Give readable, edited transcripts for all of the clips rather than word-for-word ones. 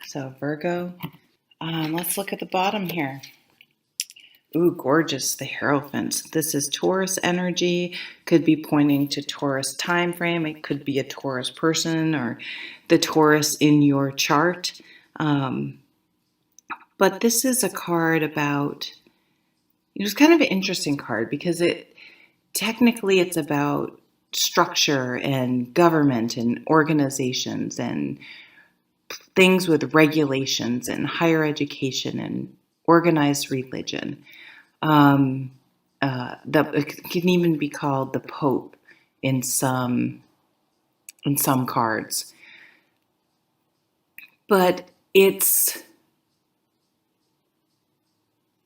So Virgo, let's look at the bottom here. Ooh, gorgeous, the Hierophant. This is Taurus energy, could be pointing to Taurus time frame. It could be a Taurus person or the Taurus in your chart. But this is a card about, it's kind of an interesting card because it's about structure and government and organizations and things with regulations and higher education and organized religion. It can even be called the Pope in some cards. But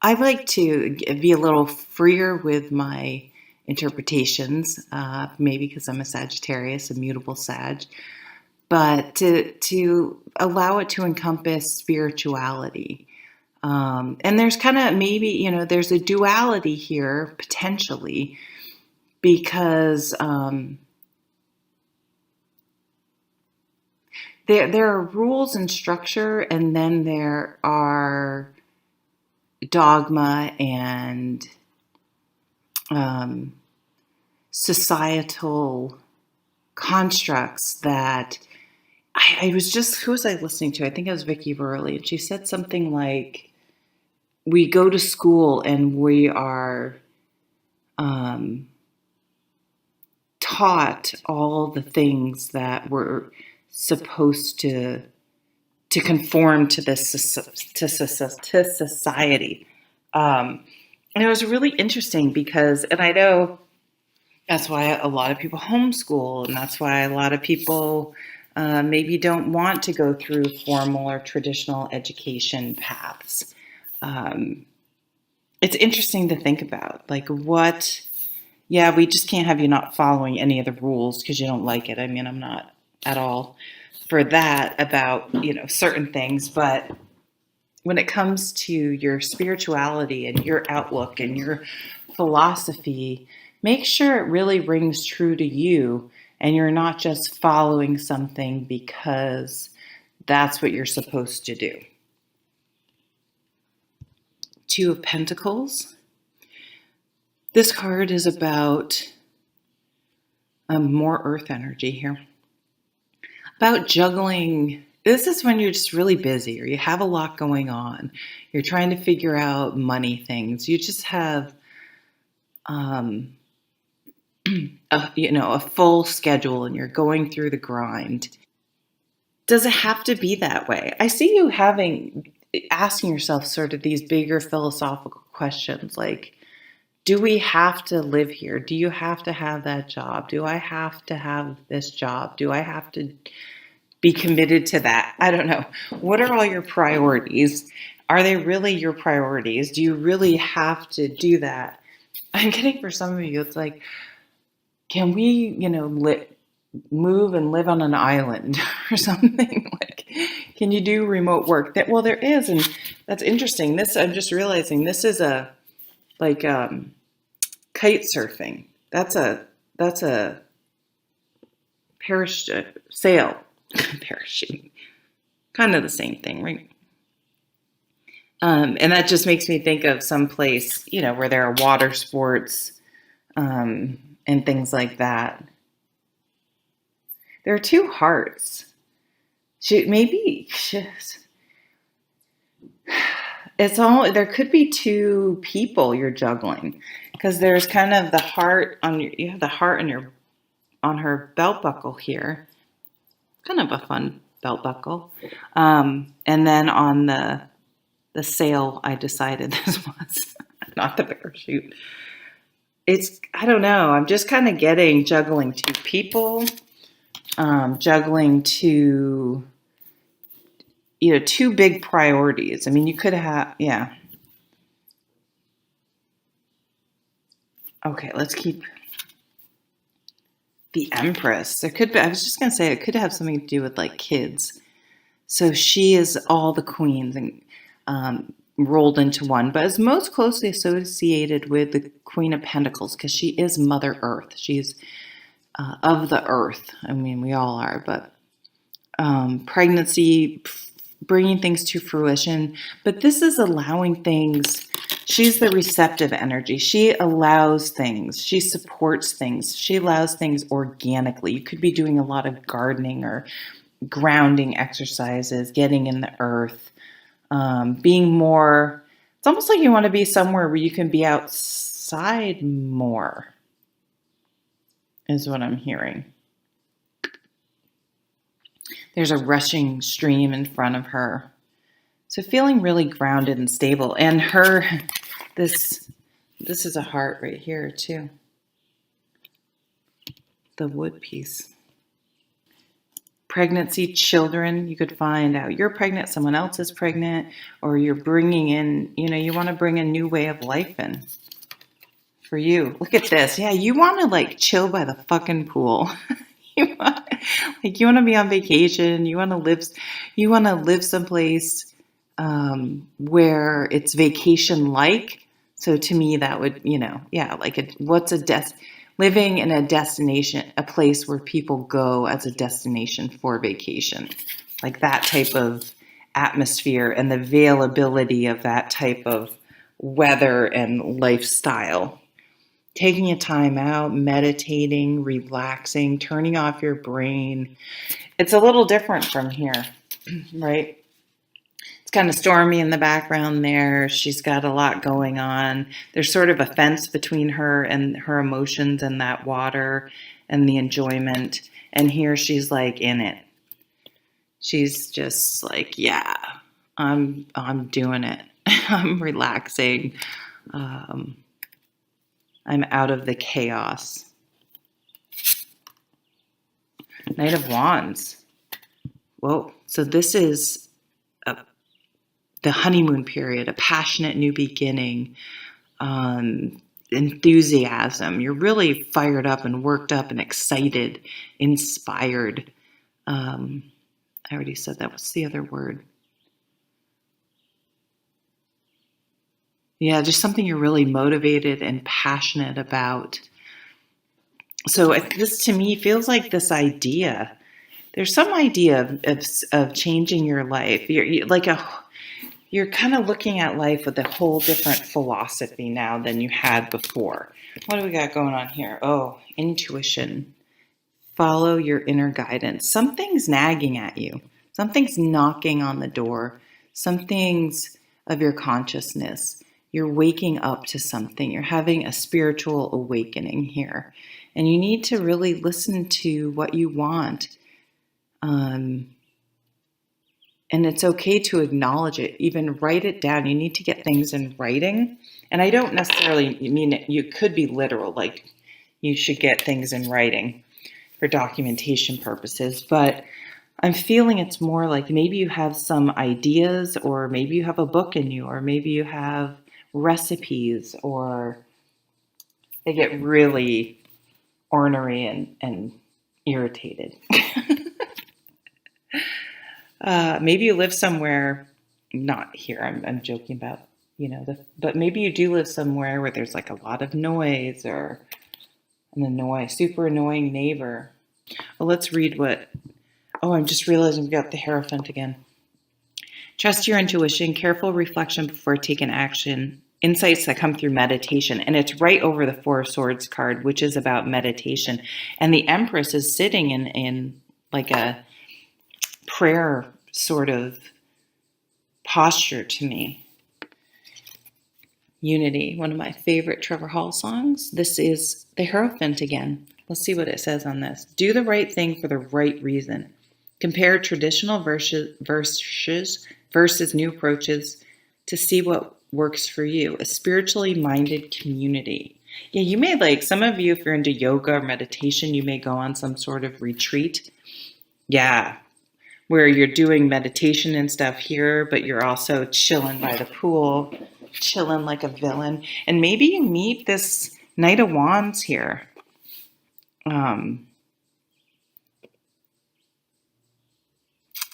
I like to be a little freer with my interpretations, maybe because I'm a Sagittarius, a mutable Sag, but to allow it to encompass spirituality. And there's kind of maybe, there's a duality here potentially because there are rules and structure, and then there are dogma and societal constructs that I was just, who was I listening to? I think it was Vicky Verley, and she said something like, we go to school and we are taught all the things that we're supposed to conform to this to society. And it was really interesting because, and I know that's why a lot of people homeschool, and that's why a lot of people maybe don't want to go through formal or traditional education paths. It's interesting to think about, like we just can't have you not following any of the rules because you don't like it. I mean, I'm not at all for that about, certain things, but when it comes to your spirituality and your outlook and your philosophy, make sure it really rings true to you and you're not just following something because that's what you're supposed to do. Two of Pentacles. This card is about more earth energy here. About juggling. This is when you're just really busy or you have a lot going on. You're trying to figure out money things. You just have a full schedule and you're going through the grind. Does it have to be that way? I see you asking yourself sort of these bigger philosophical questions like, do we have to live here? Do you have to have that job? Do I have to have this job? Do I have to be committed to that? I don't know. What are all your priorities? Are they really your priorities? Do you really have to do that? I'm getting for some of you, it's like, can we, move and live on an island or something? Like, can you do remote work? Well, there is, and that's interesting. I'm just realizing this is kite surfing. That's a parachute sail. Parachute. Kind of the same thing, right? And that just makes me think of some place, where there are water sports and things like that. There are two hearts. There could be two people you're juggling because there's kind of the heart you have the heart on her belt buckle here. Kind of a fun belt buckle. And then on the sail, I decided this was not the parachute. I don't know. I'm just kind of getting juggling two people, juggling two big priorities. I mean, you could have, yeah. Okay, let's keep the Empress. I was just going to say, it could have something to do with like kids. So she is all the queens and rolled into one, but is most closely associated with the Queen of Pentacles because she is Mother Earth. She's of the earth. I mean, we all are, but pregnancy, bringing things to fruition, but this is allowing things. She's the receptive energy. She allows things. She supports things. She allows things organically. You could be doing a lot of gardening or grounding exercises, getting in the earth, being more. It's almost like you want to be somewhere where you can be outside more, is what I'm hearing. There's a rushing stream in front of her. So feeling really grounded and stable. And her, this is a heart right here too. The wood piece. Pregnancy, children, you could find out you're pregnant, someone else is pregnant, or you're bringing in, you want to bring a new way of life in for you. Look at this. Yeah, you want to like chill by the fucking pool. you want to be on vacation. You want to live someplace where it's vacation-like. So to me, that would, living in a destination, a place where people go as a destination for vacation, like that type of atmosphere and the availability of that type of weather and lifestyle. Taking a time out, meditating, relaxing, turning off your brain. It's a little different from here, right? It's kind of stormy in the background there. She's got a lot going on. There's sort of a fence between her and her emotions and that water and the enjoyment. And here she's like in it. She's just like, yeah, I'm doing it. I'm relaxing. I'm out of the chaos. Knight of Wands. Whoa. So this is the honeymoon period, a passionate new beginning, enthusiasm. You're really fired up and worked up and excited, inspired. I already said that. What's the other word? Yeah, just something you're really motivated and passionate about. So this to me feels like this idea. There's some idea of changing your life. You're kind of looking at life with a whole different philosophy now than you had before. What do we got going on here? Oh, intuition. Follow your inner guidance. Something's nagging at you. Something's knocking on the door. Something's of your consciousness. You're waking up to something. You're having a spiritual awakening here. And you need to really listen to what you want. And it's okay to acknowledge it, even write it down. You need to get things in writing. And I don't necessarily mean it, you could be literal, like you should get things in writing for documentation purposes. But I'm feeling it's more like maybe you have some ideas, or maybe you have a book in you, or maybe you have recipes, or they get really ornery and irritated. Maybe you live somewhere, not here, I'm joking about, but maybe you do live somewhere where there's like a lot of noise or super annoying neighbor. Well, let's read I'm just realizing we've got the Hierophant again. Trust your intuition, careful reflection before taking action, insights that come through meditation. And it's right over the Four of Swords card, which is about meditation. And the Empress is sitting in like a prayer sort of posture to me. Unity, one of my favorite Trevor Hall songs. This is the Hierophant again. Let's see what it says on this. Do the right thing for the right reason. Compare traditional verses versus new approaches to see what works for you. A spiritually minded community. Yeah, you may some of you, if you're into yoga or meditation, you may go on some sort of retreat. Yeah, where you're doing meditation and stuff here, but you're also chilling by the pool, chilling like a villain. And maybe you meet this Knight of Wands here.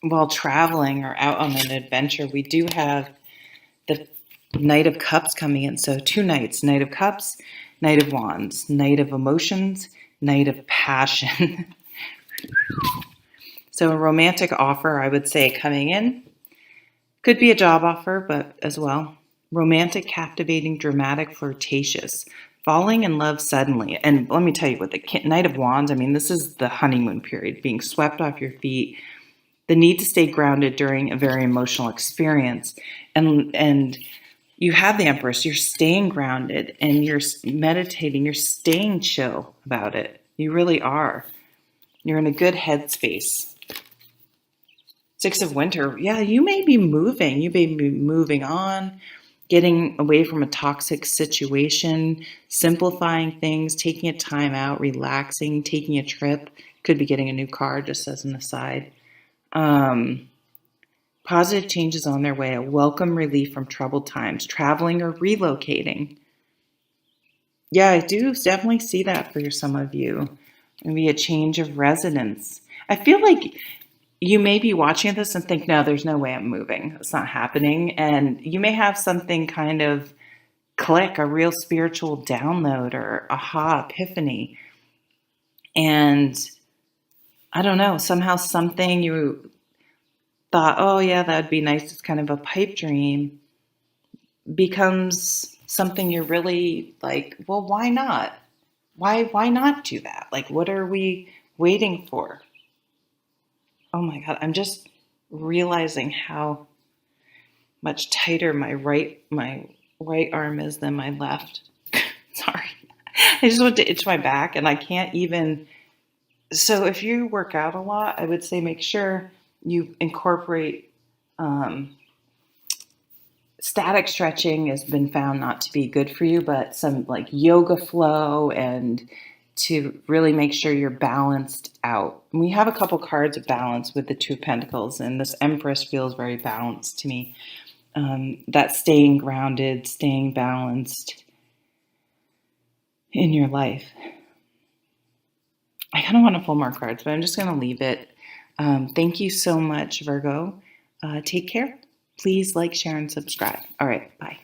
While traveling or out on an adventure, we do have the Knight of Cups coming in. So 2 knights, Knight of Cups, Knight of Wands, Knight of Emotions, Knight of Passion. So a romantic offer, I would say, coming in. Could be a job offer, but as well. Romantic, captivating, dramatic, flirtatious. Falling in love suddenly. And let me tell you, with the Knight of Wands, I mean, this is the honeymoon period, being swept off your feet, the need to stay grounded during a very emotional experience. And you have the Empress, you're staying grounded and you're meditating, you're staying chill about it. You really are. You're in a good headspace. Six of Winter, yeah, you may be moving. You may be moving on, getting away from a toxic situation, simplifying things, taking a time out, relaxing, taking a trip. Could be getting a new car, just as an aside. Um, Positive changes on their way, a welcome relief from troubled times, traveling or relocating. Yeah, I do definitely see that for some of you. Maybe a change of residence. I feel like you may be watching this and think, no, there's no way I'm moving. It's not happening. And you may have something kind of click, a real spiritual download or aha, epiphany. And I don't know, somehow something you thought, oh, yeah, that'd be nice. It's kind of a pipe dream, becomes something you're really like, well, why not? Why not do that? Like, what are we waiting for? Oh my God, I'm just realizing how much tighter my right arm is than my left. Sorry. I just went to itch my back and I can't even. So if you work out a lot, I would say make sure you incorporate static stretching has been found not to be good for you, but some like yoga flow and to really make sure you're balanced out. And we have a couple cards of balance with the Two of Pentacles, and this Empress feels very balanced to me. That staying grounded, staying balanced in your life. I kind of want to pull more cards, but I'm just going to leave it. Thank you so much, Virgo. Take care. Please like, share, and subscribe. All right, bye.